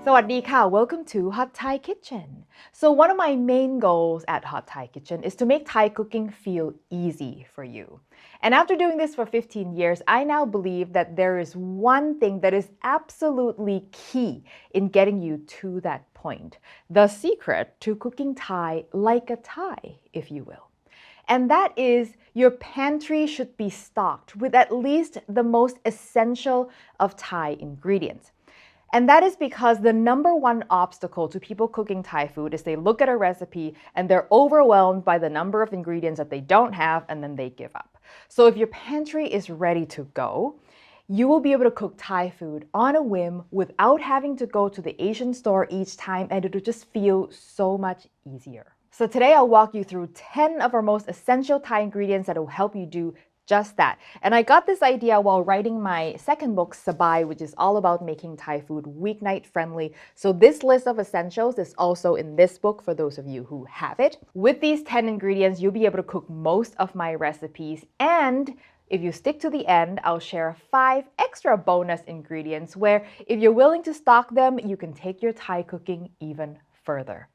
สวัสดีค่ะ welcome to Hot Thai Kitchen. So one of my main goals at Hot Thai Kitchen is to make Thai cooking feel easy for you. And after doing this for 15 years, I now believe that there is one thing that is absolutely key in getting you to that point. The secret to cooking Thai like a Thai, if you will. And that is your pantry should be stocked with at least the most essential of Thai ingredients. And that is because the number one obstacle to people cooking Thai food is they look at a recipe and they're overwhelmed by the number of ingredients that they don't have and then they give up. So if your pantry is ready to go, you will be able to cook Thai food on a whim without having to go to the Asian store each time, and it'll just feel so much easier. So today I'll walk you through 10 of our most essential Thai ingredients that will help you do just that. And I got this idea while writing my second book, Sabai, which is all about making Thai food weeknight friendly. So this list of essentials is also in this book for those of you who have it. With these 10 ingredients, you'll be able to cook most of my recipes. And if you stick to the end, I'll share 5 extra bonus ingredients where if you're willing to stock them, you can take your Thai cooking even further.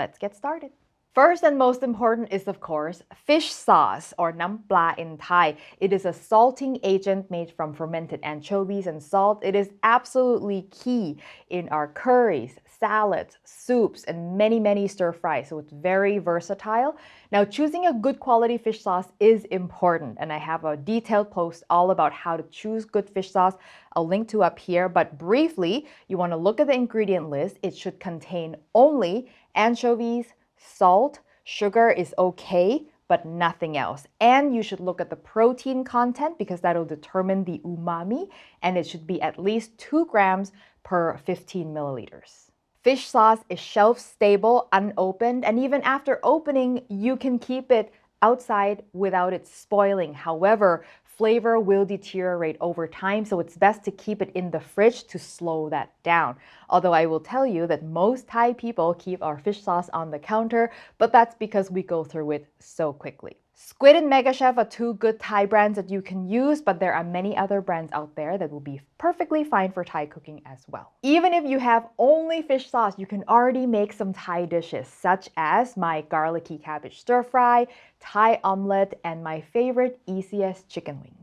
Let's get started. First and most important is, of course, fish sauce or nam pla in Thai. It is a salting agent made from fermented anchovies and salt. It is absolutely key in our curries, salads, soups, and many stir fries. So it's very versatile. Now, choosing a good quality fish sauce is important, and I have a detailed post all about how to choose good fish sauce. I'll link to up here, but briefly, you want to look at the ingredient list. It should contain only anchovies, salt, sugar is okay, but nothing else. And you should look at the protein content because that'll determine the umami, and it should be at least 2 grams per 15 milliliters. Fish sauce is shelf stable, unopened, and even after opening, you can keep it outside without it spoiling. However, flavor will deteriorate over time, so it's best to keep it in the fridge to slow that down. Although I will tell you that most Thai people keep our fish sauce on the counter, but that's because we go through it so quickly. Squid and Mega Chef are 2 good Thai brands that you can use, but there are many other brands out there that will be perfectly fine for Thai cooking as well. Even if you have only fish sauce, you can already make some Thai dishes, such as my garlicky cabbage stir fry, Thai omelette, and my favorite easiest chicken wings.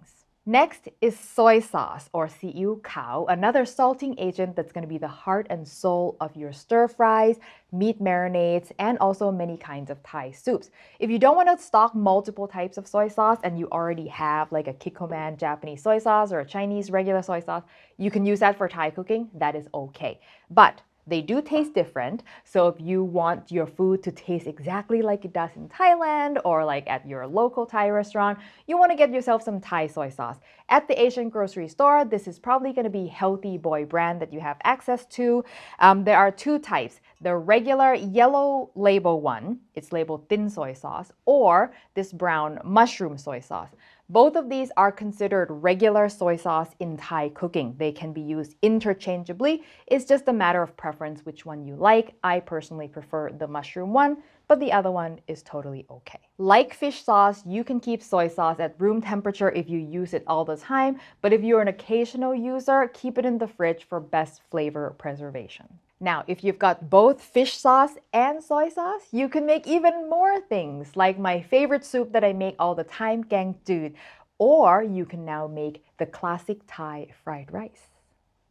Next is soy sauce or seew khao, another salting agent that's going to be the heart and soul of your stir fries, meat marinades, and also many kinds of Thai soups. If you don't want to stock multiple types of soy sauce and you already have like a Kikkoman Japanese soy sauce or a Chinese regular soy sauce, you can use that for Thai cooking. That is okay. But they do taste different, so if you want your food to taste exactly like it does in Thailand or like at your local Thai restaurant, you want to get yourself some Thai soy sauce. At the Asian grocery store, this is probably going to be Healthy Boy brand that you have access to. There are 2 types. The regular yellow label one, it's labeled thin soy sauce, or this brown mushroom soy sauce. Both of these are considered regular soy sauce in Thai cooking. They can be used interchangeably. It's just a matter of preference which one you like. I personally prefer the mushroom one, but the other one is totally okay. Like fish sauce, you can keep soy sauce at room temperature if you use it all the time, but if you're an occasional user, keep it in the fridge for best flavor preservation. Now, if you've got both fish sauce and soy sauce, you can make even more things, like my favorite soup that I make all the time, gang dood, or you can now make the classic Thai fried rice.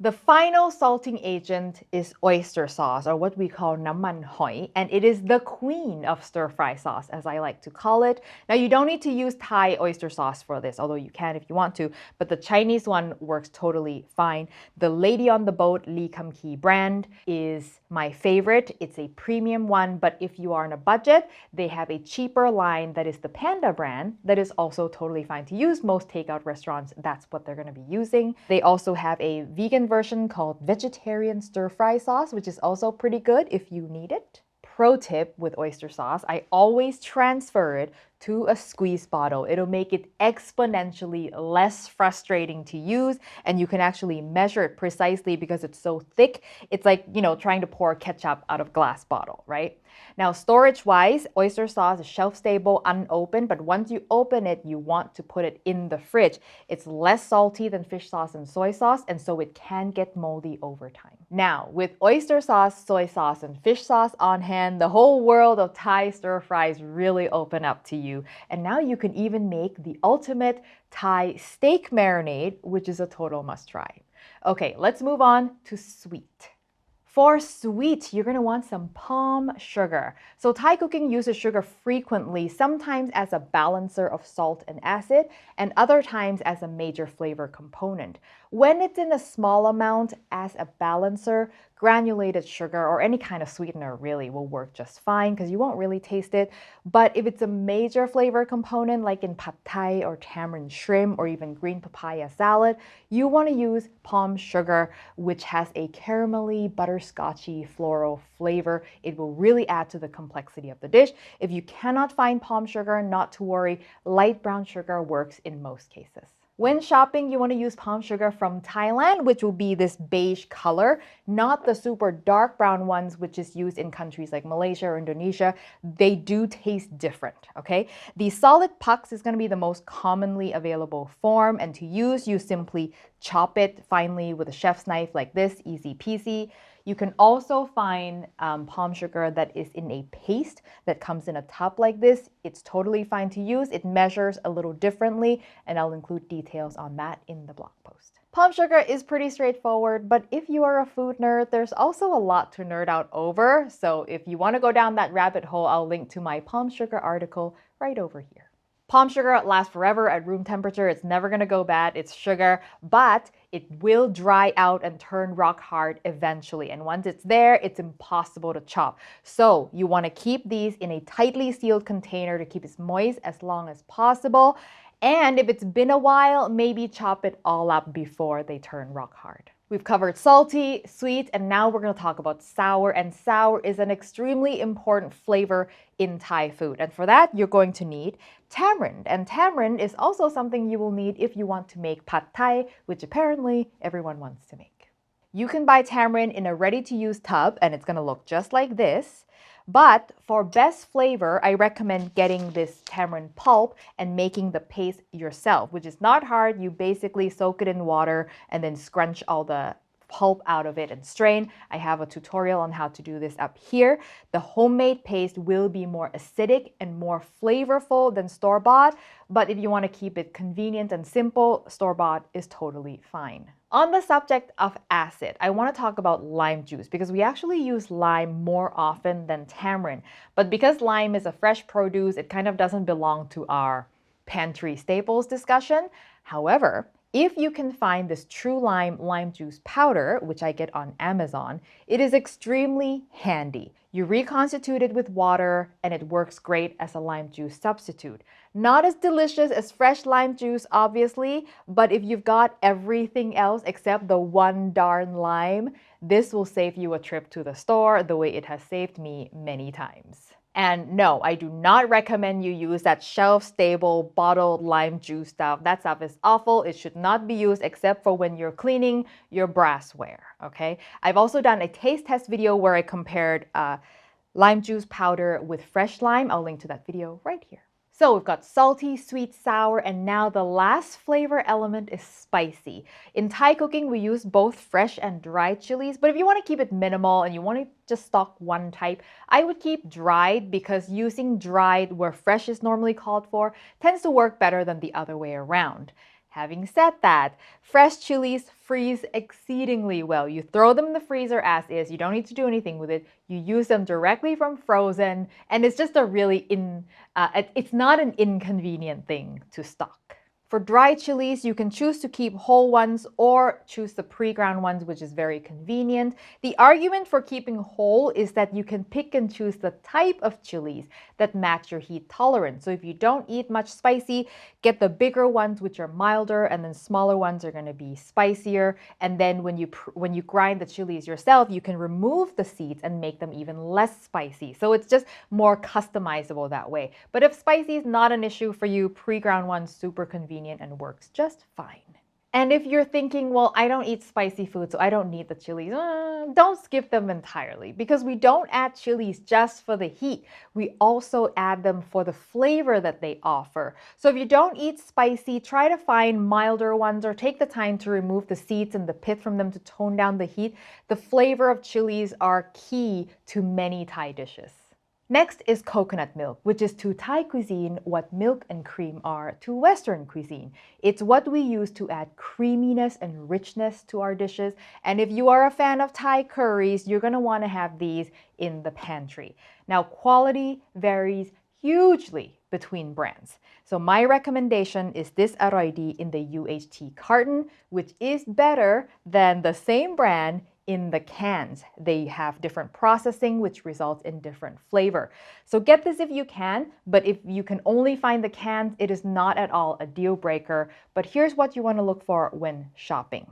The final salting agent is oyster sauce, or what we call naman hoi, and it is the queen of stir-fry sauce, as I like to call it. Now, you don't need to use Thai oyster sauce for this, although you can if you want to, but the Chinese one works totally fine. The Lady on the Boat Lee Kum Kee brand is my favorite. It's a premium one, but if you are on a budget, they have a cheaper line that is the Panda brand that is also totally fine to use. Most takeout restaurants, that's what they're going to be using. They also have a vegan version called vegetarian stir-fry sauce, which is also pretty good if you need it. Pro tip with oyster sauce, I always transfer it to a squeeze bottle. It'll make it exponentially less frustrating to use, and you can actually measure it precisely because it's so thick. It's like, trying to pour ketchup out of a glass bottle, right? Now, storage-wise, oyster sauce is shelf-stable, unopened, but once you open it, you want to put it in the fridge. It's less salty than fish sauce and soy sauce, and so it can get moldy over time. Now, with oyster sauce, soy sauce, and fish sauce on hand, the whole world of Thai stir-fries really open up to you. And now you can even make the ultimate Thai steak marinade, which is a total must-try. Okay, let's move on to sweet. For sweet, you're going to want some palm sugar. So Thai cooking uses sugar frequently, sometimes as a balancer of salt and acid, and other times as a major flavor component. When it's in a small amount as a balancer, granulated sugar or any kind of sweetener really will work just fine because you won't really taste it. But if it's a major flavor component like in pad thai or tamarind shrimp or even green papaya salad, you want to use palm sugar, which has a caramelly, butterscotchy, floral flavor. It will really add to the complexity of the dish. If you cannot find palm sugar, not to worry, light brown sugar works in most cases. When shopping, you want to use palm sugar from Thailand, which will be this beige color, not the super dark brown ones, which is used in countries like Malaysia or Indonesia. They do taste different, okay? The solid pucks is going to be the most commonly available form, and to use, you simply chop it finely with a chef's knife like this, easy peasy. You can also find palm sugar that is in a paste that comes in a tub like this. It's totally fine to use. It measures a little differently, and I'll include details on that in the blog post. Palm sugar is pretty straightforward, but if you are a food nerd, there's also a lot to nerd out over. So if you want to go down that rabbit hole, I'll link to my palm sugar article right over here. Palm sugar lasts forever at room temperature. It's never going to go bad. It's sugar, but it will dry out and turn rock hard eventually. And once it's there, it's impossible to chop. So you want to keep these in a tightly sealed container to keep it moist as long as possible. And if it's been a while, maybe chop it all up before they turn rock hard. We've covered salty, sweet, and now we're going to talk about sour. And sour is an extremely important flavor in Thai food. And for that, you're going to need tamarind. And tamarind is also something you will need if you want to make pad thai, which apparently everyone wants to make. You can buy tamarind in a ready-to-use tub, and it's going to look just like this. But for best flavor, I recommend getting this tamarind pulp and making the paste yourself, which is not hard. You basically soak it in water and then scrunch all the pulp out of it and strain. I have a tutorial on how to do this up here. The homemade paste will be more acidic and more flavorful than store-bought, but if you want to keep it convenient and simple, store-bought is totally fine. On the subject of acid, I want to talk about lime juice because we actually use lime more often than tamarind. But because lime is a fresh produce, it kind of doesn't belong to our pantry staples discussion. However, if you can find this true lime juice powder, which I get on Amazon, it is extremely handy. You reconstitute it with water and it works great as a lime juice substitute. Not as delicious as fresh lime juice, obviously, but if you've got everything else except the one darn lime, this will save you a trip to the store the way it has saved me many times. And no, I do not recommend you use that shelf-stable bottled lime juice stuff. That stuff is awful. It should not be used except for when you're cleaning your brassware, okay? I've also done a taste test video where I compared lime juice powder with fresh lime. I'll link to that video right here. So we've got salty, sweet, sour, and now the last flavor element is spicy. In Thai cooking, we use both fresh and dried chilies, but if you want to keep it minimal and you want to just stock one type, I would keep dried because using dried where fresh is normally called for tends to work better than the other way around. Having said that, fresh chilies freeze exceedingly well. You throw them in the freezer as is. You don't need to do anything with it. You use them directly from frozen, and it's just a really it's not an inconvenient thing to stock. For dried chilies, you can choose to keep whole ones or choose the pre-ground ones, which is very convenient. The argument for keeping whole is that you can pick and choose the type of chilies that match your heat tolerance. So if you don't eat much spicy, get the bigger ones, which are milder, and then smaller ones are going to be spicier. And then when you grind the chilies yourself, you can remove the seeds and make them even less spicy. So it's just more customizable that way. But if spicy is not an issue for you, pre-ground ones super convenient and works just fine. And if you're thinking, well, I don't eat spicy food, so I don't need the chilies, don't skip them entirely because we don't add chilies just for the heat. We also add them for the flavor that they offer. So if you don't eat spicy, try to find milder ones or take the time to remove the seeds and the pith from them to tone down the heat. The flavor of chilies are key to many Thai dishes. Next is coconut milk, which is to Thai cuisine what milk and cream are to Western cuisine. It's what we use to add creaminess and richness to our dishes. And if you are a fan of Thai curries, you're going to want to have these in the pantry. Now, quality varies hugely between brands. So my recommendation is this Aroidi in the UHT carton, which is better than the same brand in the cans. They have different processing, which results in different flavor. So get this if you can, but if you can only find the cans, it is not at all a deal breaker. But here's what you want to look for when shopping.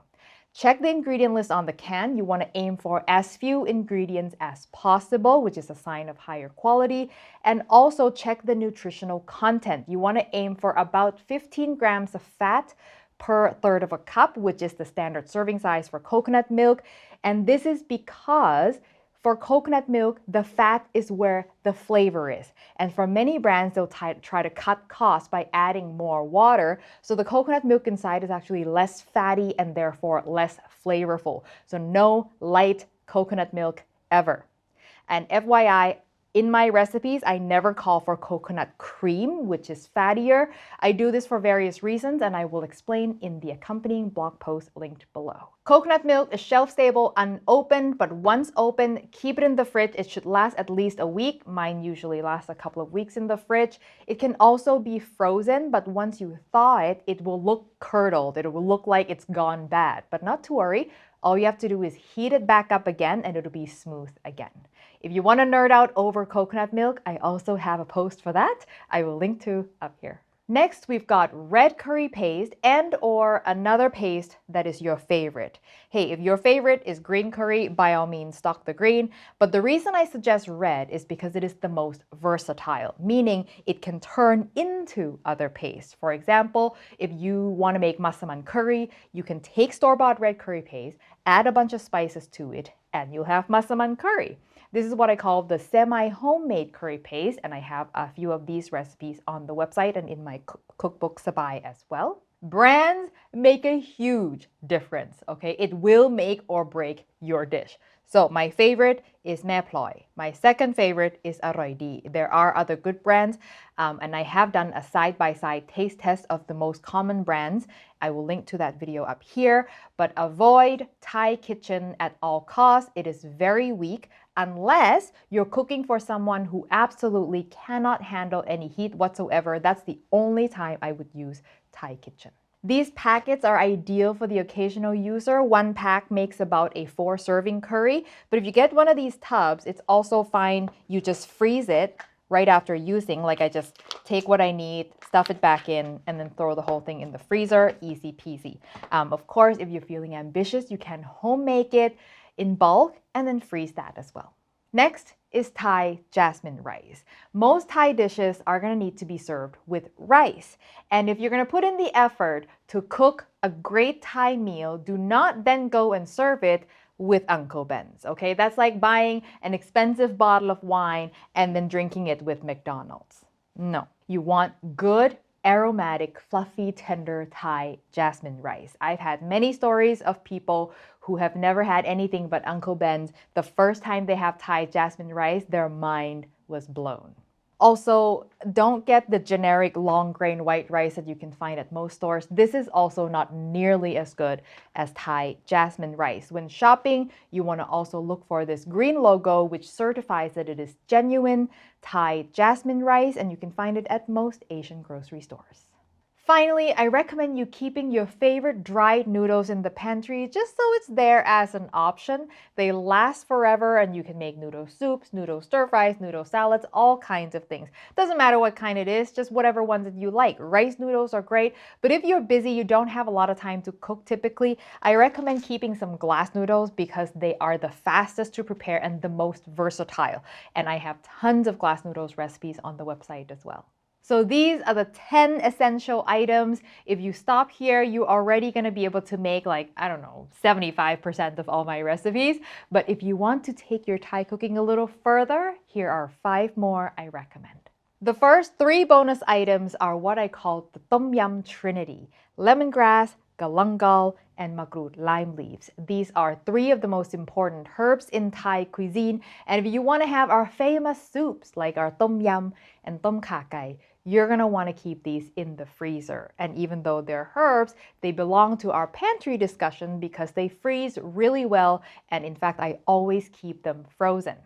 Check the ingredient list on the can. You want to aim for as few ingredients as possible, which is a sign of higher quality. And also check the nutritional content. You want to aim for about 15 grams of fat per third of a cup, which is the standard serving size for coconut milk. And this is because for coconut milk, the fat is where the flavor is. And for many brands, they'll try to cut costs by adding more water. So the coconut milk inside is actually less fatty and therefore less flavorful. So no light coconut milk ever. And FYI, in my recipes, I never call for coconut cream, which is fattier. I do this for various reasons, and I will explain in the accompanying blog post linked below. Coconut milk is shelf-stable, unopened, but once opened, keep it in the fridge. It should last at least a week. Mine usually lasts a couple of weeks in the fridge. It can also be frozen, but once you thaw it, it will look curdled. It will look like it's gone bad, but not to worry. All you have to do is heat it back up again and it'll be smooth again. If you want to nerd out over coconut milk, I also have a post for that. I will link to up here. Next, we've got red curry paste and or another paste that is your favorite. Hey, if your favorite is green curry, by all means, stock the green. But the reason I suggest red is because it is the most versatile, meaning it can turn into other pastes. For example, if you want to make massaman curry, you can take store-bought red curry paste, add a bunch of spices to it, and you'll have massaman curry. This is what I call the semi-homemade curry paste, and I have a few of these recipes on the website and in my cookbook Sabai as well. Brands make a huge difference, okay? It will make or break your dish. So my favorite is Me Ploy. My second favorite is Aroidi. There are other good brands, and I have done a side-by-side taste test of the most common brands. I will link to that video up here, but avoid Thai kitchen at all costs. It is very weak unless you're cooking for someone who absolutely cannot handle any heat whatsoever. That's the only time I would use Thai kitchen. These packets are ideal for the occasional user. One pack makes about a 4-serving curry, but if you get one of these tubs, it's also fine. You just freeze it right after using. Like I just take what I need, stuff it back in, and then throw the whole thing in the freezer. Easy peasy. Of course, if you're feeling ambitious, you can home make it in bulk and then freeze that as well. Next is Thai jasmine rice. Most Thai dishes are going to need to be served with rice. And if you're going to put in the effort to cook a great Thai meal, do not then go and serve it with Uncle Ben's, okay? That's like buying an expensive bottle of wine and then drinking it with McDonald's. No, you want good, aromatic, fluffy, tender Thai jasmine rice. I've had many stories of people who have never had anything but Uncle Ben's. The first time they have Thai jasmine rice, their mind was blown. Also, don't get the generic long grain white rice that you can find at most stores. This is also not nearly as good as Thai jasmine rice. When shopping, you want to also look for this green logo, which certifies that it is genuine Thai jasmine rice, and you can find it at most Asian grocery stores. Finally, I recommend you keeping your favorite dried noodles in the pantry just so it's there as an option. They last forever and you can make noodle soups, noodle stir fries, noodle salads, all kinds of things. Doesn't matter what kind it is, just whatever ones that you like. Rice noodles are great, but if you're busy, you don't have a lot of time to cook typically, I recommend keeping some glass noodles because they are the fastest to prepare and the most versatile. And I have tons of glass noodles recipes on the website as well. So these are the 10 essential items. If you stop here, you're already going to be able to make like, I don't know, 75% of all my recipes. But if you want to take your Thai cooking a little further, here are 5 more I recommend. The first 3 bonus items are what I call the Yum Trinity: lemongrass, galangal, and makrut lime leaves. These are 3 of the most important herbs in Thai cuisine. And if you want to have our famous soups like our tom yum and tom kha gai, you're going to want to keep these in the freezer. And even though they're herbs, they belong to our pantry discussion because they freeze really well. And in fact, I always keep them frozen.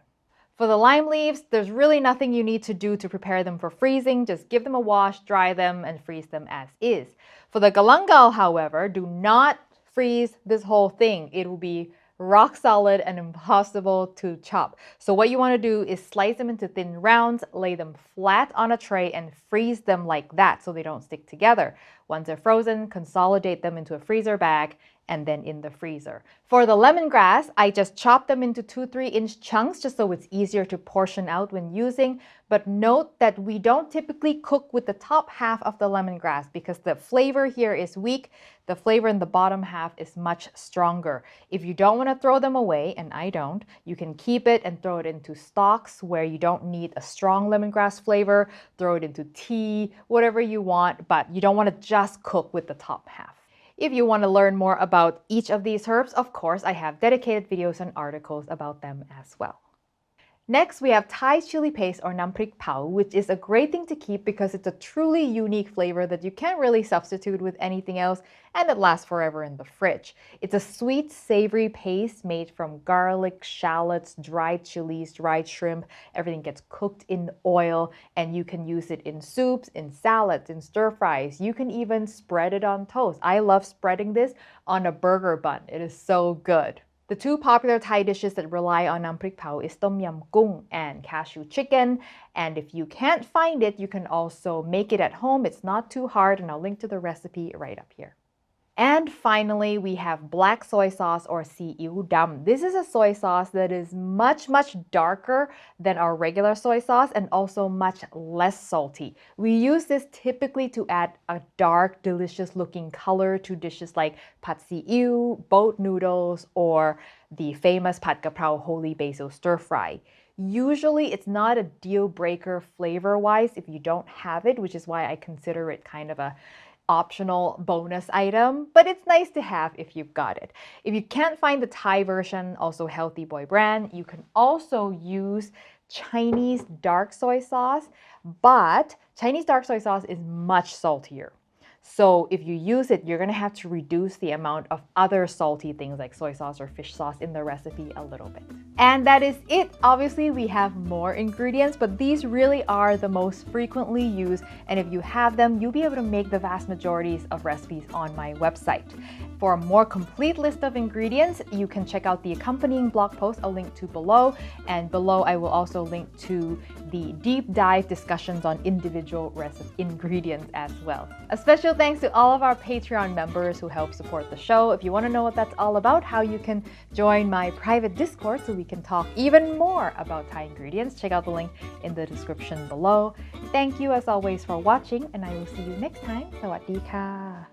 For the lime leaves, there's really nothing you need to do to prepare them for freezing. Just give them a wash, dry them, and freeze them as is. For the galangal, however, do not freeze this whole thing. It will be rock solid and impossible to chop. So what you want to do is slice them into thin rounds, lay them flat on a tray, and freeze them like that so they don't stick together. Once they're frozen, consolidate them into a freezer bag and then in the freezer. For the lemongrass, I just chop them into 2-3-inch chunks just so it's easier to portion out when using. But note that we don't typically cook with the top half of the lemongrass because the flavor here is weak. The flavor in the bottom half is much stronger. If you don't want to throw them away, and I don't, you can keep it and throw it into stocks where you don't need a strong lemongrass flavor. Throw it into tea, whatever you want, but you don't want to just cook with the top half. If you want to learn more about each of these herbs, of course, I have dedicated videos and articles about them as well. Next, we have Thai chili paste or nam prik pao, which is a great thing to keep because it's a truly unique flavor that you can't really substitute with anything else, and it lasts forever in the fridge. It's a sweet, savory paste made from garlic, shallots, dried chilies, dried shrimp. Everything gets cooked in oil, and you can use it in soups, in salads, in stir fries. You can even spread it on toast. I love spreading this on a burger bun. It is so good. The 2 popular Thai dishes that rely on nam prik pao is tom yum gung and cashew chicken. And if you can't find it, you can also make it at home. It's not too hard, and I'll link to the recipe right up here. And finally, we have black soy sauce or seeew dam. This is a soy sauce that is much darker than our regular soy sauce and also much less salty. We use this typically to add a dark, delicious looking color to dishes like pad seeew, boat noodles, or the famous pad kaprao holy basil stir fry. Usually it's not a deal breaker flavor-wise if you don't have it, which is why I consider it kind of a optional bonus item, but it's nice to have if you've got it. If you can't find the Thai version, also Healthy Boy brand, you can also use Chinese dark soy sauce, but Chinese dark soy sauce is much saltier. So if you use it, you're going to have to reduce the amount of other salty things like soy sauce or fish sauce in the recipe a little bit. And that is it. Obviously, we have more ingredients, but these really are the most frequently used. And if you have them, you'll be able to make the vast majorities of recipes on my website. For a more complete list of ingredients, you can check out the accompanying blog post I'll link to below. And below, I will also link to the deep dive discussions on individual recipe ingredients as well. A special thanks to all of our Patreon members who help support the show. If you want to know what that's all about, how you can join my private Discord so we can talk even more about Thai ingredients, check out the link in the description below. Thank you as always for watching, and I will see you next time. Sawadee ka.